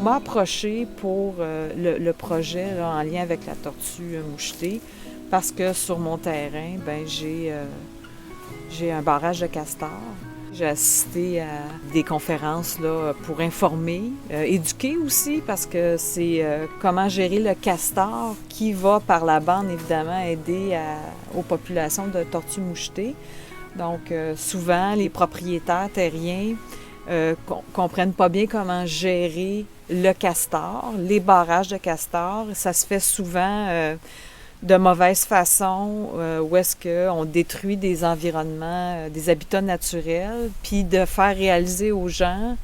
m'a approché pour le projet là, en lien avec la tortue mouchetée parce que sur mon terrain, ben, j'ai un barrage de castors. J'ai assisté à des conférences là, pour informer, éduquer aussi, parce que c'est comment gérer le castor qui va, par la bande, évidemment, aider aux populations de tortues mouchetées. Donc, souvent, les propriétaires terriens comprennent pas bien comment gérer le castor, les barrages de castors. Ça se fait souvent de mauvaise façon, où est-ce qu'on détruit des environnements, des habitats naturels, puis de faire réaliser aux gens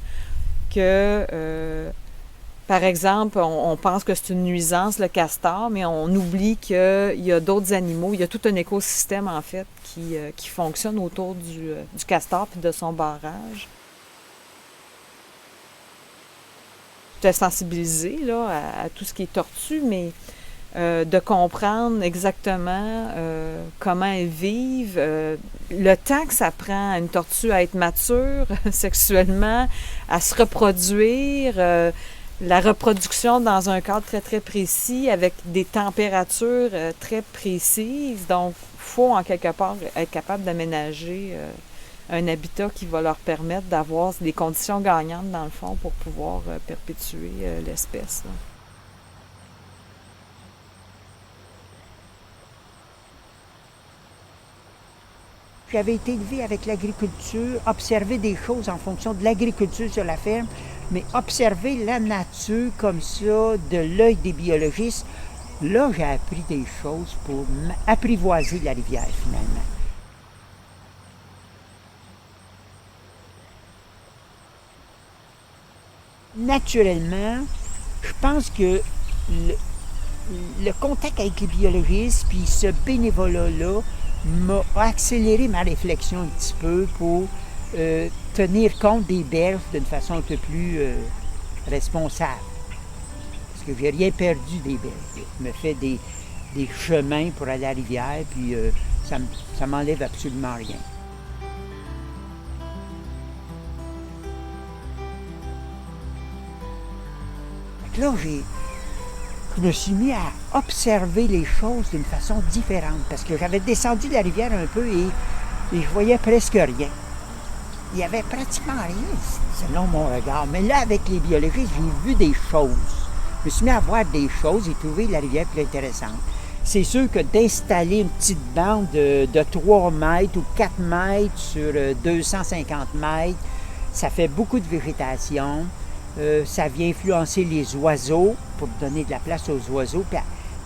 que, par exemple, on pense que c'est une nuisance, le castor, mais on oublie qu'il y a d'autres animaux, il y a tout un écosystème, en fait, qui fonctionne autour du castor puis de son barrage. J'étais sensibilisée là, à tout ce qui est tortue, mais de comprendre exactement comment elles vivent, le temps que ça prend à une tortue à être mature sexuellement, à se reproduire, la reproduction dans un cadre très, très précis, avec des températures très précises. Donc, il faut en quelque part être capable d'aménager un habitat qui va leur permettre d'avoir des conditions gagnantes, dans le fond, pour pouvoir perpétuer l'espèce. Là. J'avais été élevé avec l'agriculture, observer des choses en fonction de l'agriculture sur la ferme, mais observer la nature comme ça, de l'œil des biologistes, là, j'ai appris des choses pour apprivoiser la rivière, finalement. Naturellement, je pense que le contact avec les biologistes, puis ce bénévolat-là, m'a accéléré ma réflexion un petit peu pour tenir compte des berges d'une façon un peu plus responsable. Parce que j'ai rien perdu des berges. Je me fais des chemins pour aller à la rivière, puis ça m'enlève absolument rien. Fait que là, je me suis mis à observer les choses d'une façon différente parce que j'avais descendu de la rivière un peu et je voyais presque rien. Il n'y avait pratiquement rien selon mon regard. Mais là, avec les biologistes, j'ai vu des choses. Je me suis mis à voir des choses et trouvé la rivière plus intéressante. C'est sûr que d'installer une petite bande de 3 mètres ou 4 mètres sur 250 mètres, ça fait beaucoup de végétation. Ça vient influencer les oiseaux pour donner de la place aux oiseaux, puis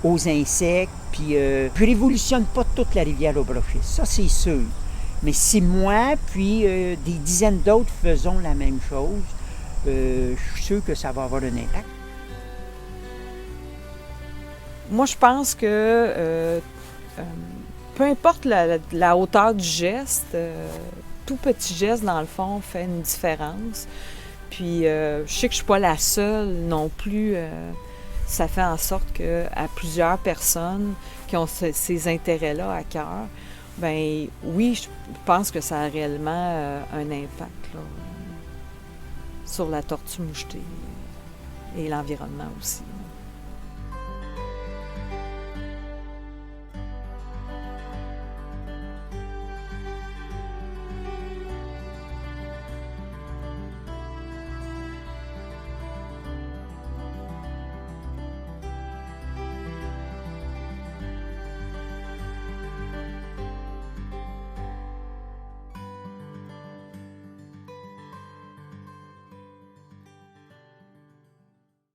aux insectes. Puis je révolutionne pas toute la rivière au Brochet, ça c'est sûr. Mais si moi, puis des dizaines d'autres faisons la même chose, je suis sûr que ça va avoir un impact. Moi, je pense que peu importe la hauteur du geste, tout petit geste, dans le fond, fait une différence. Puis, je sais que je ne suis pas la seule non plus. Ça fait en sorte qu'à plusieurs personnes qui ont ces intérêts-là à cœur, ben oui, je pense que ça a réellement un impact là, sur la tortue mouchetée et l'environnement aussi.